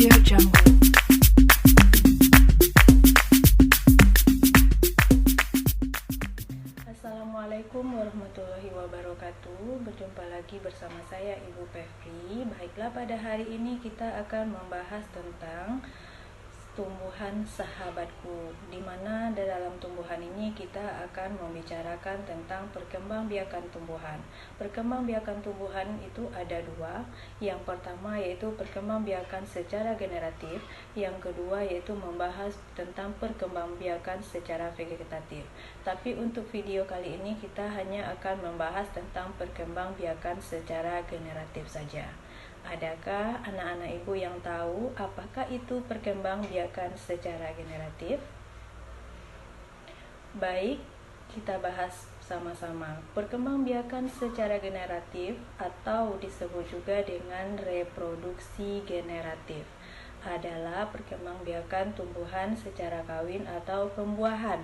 AudioJungle. Assalamualaikum warahmatullahi wabarakatuh. Berjumpa lagi bersama saya Ibu Fevri. Baiklah, pada hari ini kita akan membahas tentang tumbuhan sahabatku, di mana di dalam tumbuhan ini kita akan membicarakan tentang perkembangbiakan tumbuhan. Perkembangbiakan tumbuhan itu ada dua. Yang pertama yaitu perkembangbiakan secara generatif, yang kedua yaitu membahas tentang perkembangbiakan secara vegetatif. Tapi untuk video kali ini kita hanya akan membahas tentang perkembangbiakan secara generatif saja. Adakah anak-anak ibu yang tahu apakah itu perkembangbiakan secara generatif? Baik, kita bahas sama-sama. Perkembangbiakan secara generatif atau disebut juga dengan reproduksi generatif adalah perkembangbiakan tumbuhan secara kawin atau pembuahan.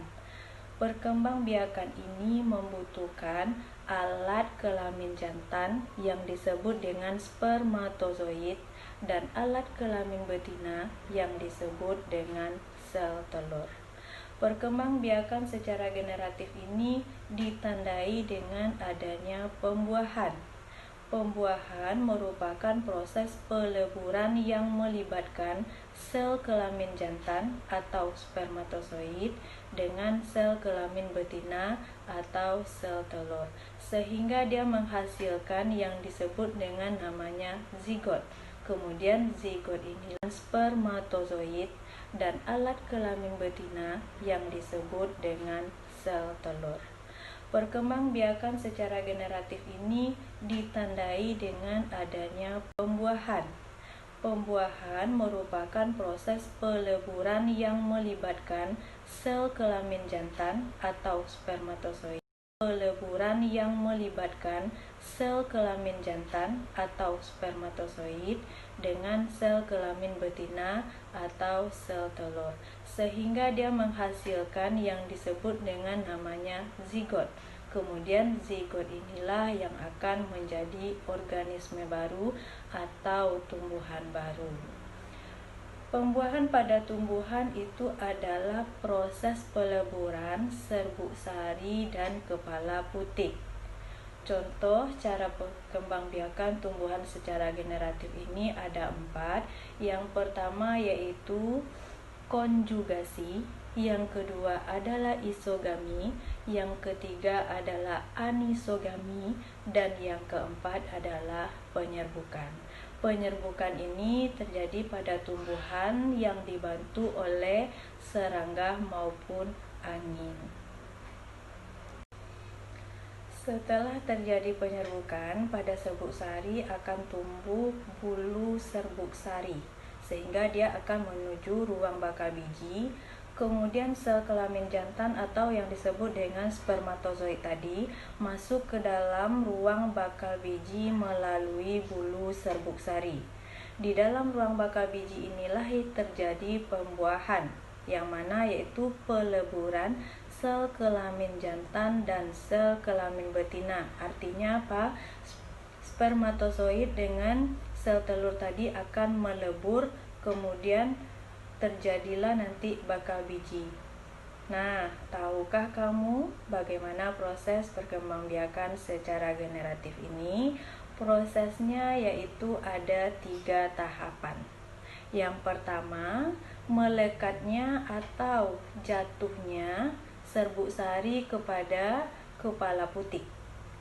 Perkembangbiakan ini membutuhkan alat kelamin jantan yang disebut dengan spermatozoid dan alat kelamin betina yang disebut dengan sel telur. Perkembangbiakan secara generatif ini ditandai dengan adanya pembuahan. Pembuahan merupakan proses peleburan yang melibatkan sel kelamin jantan atau spermatozoid dengan sel kelamin betina atau sel telur, sehingga dia menghasilkan yang disebut dengan namanya zigot. Kemudian zigot ini spermatozoid dan alat kelamin betina yang disebut dengan sel telur. Perkembangbiakan secara generatif ini ditandai dengan adanya pembuahan. Pembuahan merupakan proses peleburan yang melibatkan sel kelamin jantan atau spermatozoid. Peleburan yang melibatkan sel kelamin jantan atau spermatozoid dengan sel kelamin betina atau sel telur, sehingga dia menghasilkan yang disebut dengan namanya zigot. Kemudian zigot inilah yang akan menjadi organisme baru atau tumbuhan baru. Pembuahan pada tumbuhan itu adalah proses peleburan serbuk sari dan kepala putih. Contoh cara perkembangbiakan tumbuhan secara generatif ini ada 4. Yang pertama yaitu konjugasi, yang kedua adalah isogami, yang ketiga adalah anisogami, dan yang keempat adalah penyerbukan. Penyerbukan ini terjadi pada tumbuhan yang dibantu oleh serangga maupun angin. Setelah terjadi penyerbukan, pada serbuk sari akan tumbuh bulu serbuk sari, sehingga dia akan menuju ruang bakal biji. Kemudian sel kelamin jantan atau yang disebut dengan spermatozoid tadi masuk ke dalam ruang bakal biji melalui bulu serbuk sari. Di dalam ruang bakal biji inilah terjadi pembuahan, yang mana yaitu peleburan sel kelamin jantan dan sel kelamin betina. Artinya apa? Spermatozoid dengan sel telur tadi akan melebur, kemudian terjadilah nanti bakal biji. Nah, tahukah kamu bagaimana proses perkembangbiakan secara generatif ini? Prosesnya yaitu ada 3 tahapan. Yang pertama, melekatnya atau jatuhnya serbuk sari kepada kepala putih.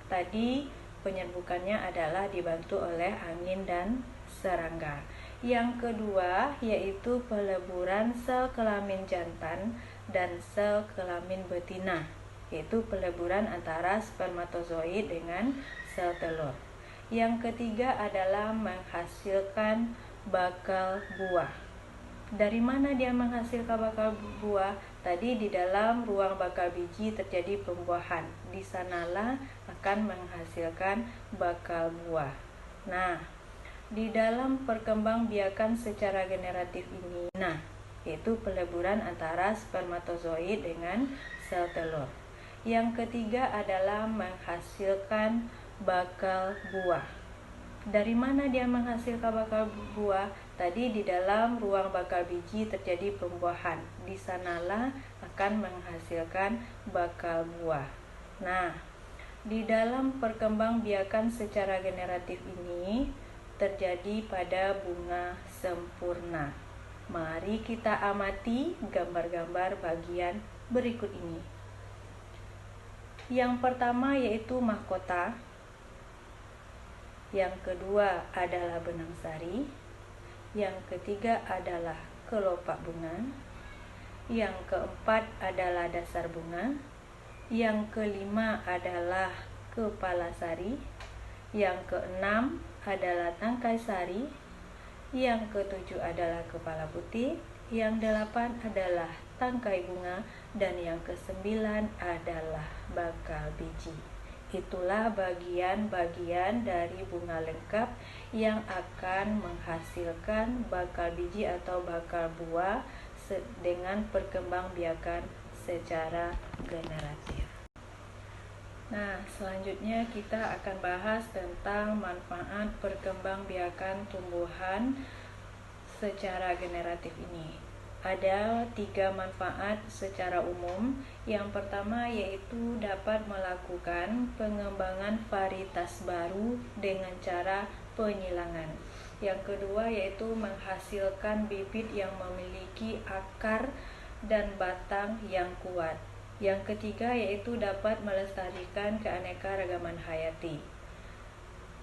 Tadi penyerbukannya adalah dibantu oleh angin dan serangga. Yang kedua yaitu peleburan sel kelamin jantan dan sel kelamin betina, yaitu peleburan antara spermatozoid dengan sel telur. Yang ketiga adalah menghasilkan bakal buah. Dari mana dia menghasilkan bakal buah? Tadi di dalam ruang bakal biji terjadi pembuahan. Di sanalah akan menghasilkan bakal buah. Nah, di dalam perkembangbiakan secara generatif ini, yaitu peleburan antara spermatozoid dengan sel telur. Yang ketiga adalah menghasilkan bakal buah. Dari mana dia menghasilkan bakal buah? Tadi di dalam ruang bakal biji terjadi pembuahan. Di sanalah akan menghasilkan bakal buah. Nah, di dalam perkembangbiakan secara generatif ini terjadi pada bunga sempurna. Mari kita amati gambar-gambar bagian berikut ini. Yang pertama yaitu mahkota. Yang kedua adalah benang sari. Yang ketiga adalah kelopak bunga. Yang keempat adalah dasar bunga. Yang kelima adalah kepala sari. Yang keenam adalah tangkai sari. Yang ketujuh adalah kepala butir. Yang delapan adalah tangkai bunga. Dan yang kesembilan adalah bakal biji. Itulah bagian-bagian dari bunga lengkap yang akan menghasilkan bakal biji atau bakal buah dengan perkembangbiakan secara generatif. Nah, selanjutnya kita akan bahas tentang manfaat perkembangbiakan tumbuhan secara generatif ini. Ada 3 manfaat secara umum. Yang pertama yaitu dapat melakukan pengembangan varietas baru dengan cara penyilangan. Yang kedua yaitu menghasilkan bibit yang memiliki akar dan batang yang kuat. Yang ketiga yaitu dapat melestarikan keanekaragaman hayati.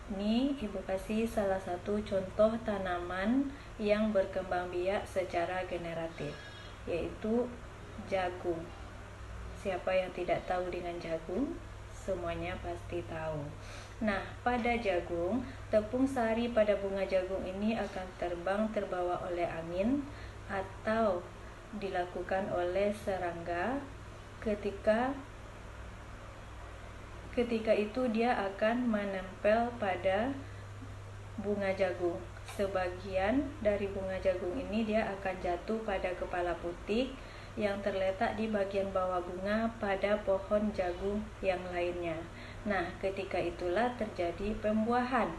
Ini Ibu kasih salah satu contoh tanaman yang berkembang biak secara generatif, yaitu jagung. Siapa yang tidak tahu dengan jagung? Semuanya pasti tahu. Nah, pada jagung, tepung sari pada bunga jagung ini akan terbang terbawa oleh angin atau dilakukan oleh serangga. Ketika itu dia akan menempel pada bunga jagung. Sebagian dari bunga jagung ini dia akan jatuh pada kepala putik yang terletak di bagian bawah bunga pada pohon jagung yang lainnya. Nah, ketika itulah terjadi pembuahan.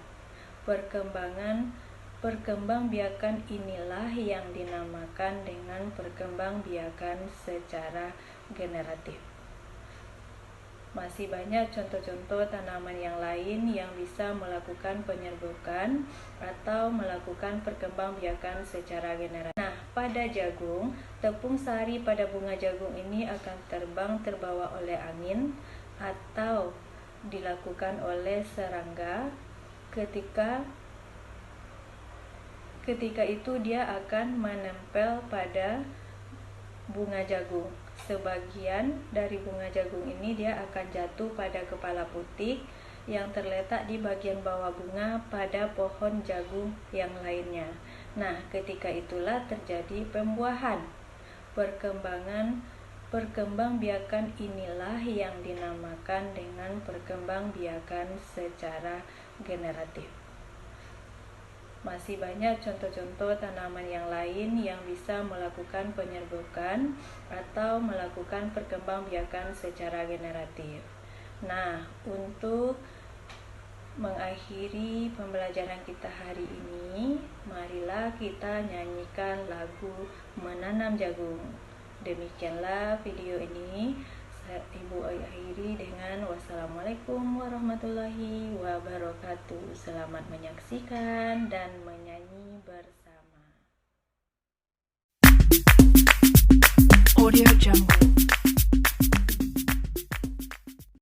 Perkembangbiakan inilah yang dinamakan dengan perkembangbiakan secara generatif. Masih banyak contoh-contoh tanaman yang lain yang bisa melakukan penyerbukan atau melakukan perkembangbiakan secara generatif. Nah, pada jagung, tepung sari pada bunga jagung ini akan terbang terbawa oleh angin atau dilakukan oleh serangga. Ketika itu dia akan menempel pada bunga jagung. Sebagian dari bunga jagung ini dia akan jatuh pada kepala putik yang terletak di bagian bawah bunga pada pohon jagung yang lainnya. Nah, ketika itulah terjadi pembuahan. Perkembangbiakan inilah yang dinamakan dengan perkembangbiakan secara generatif. Masih banyak contoh-contoh tanaman yang lain yang bisa melakukan penyerbukan atau melakukan perkembangbiakan secara generatif. Nah, untuk mengakhiri pembelajaran kita hari ini, marilah kita nyanyikan lagu Menanam Jagung. Demikianlah video ini. Ibu akhiri dengan wassalamualaikum warahmatullahi wabarakatuh. Selamat menyaksikan dan menyanyi bersama. Audio Jungle.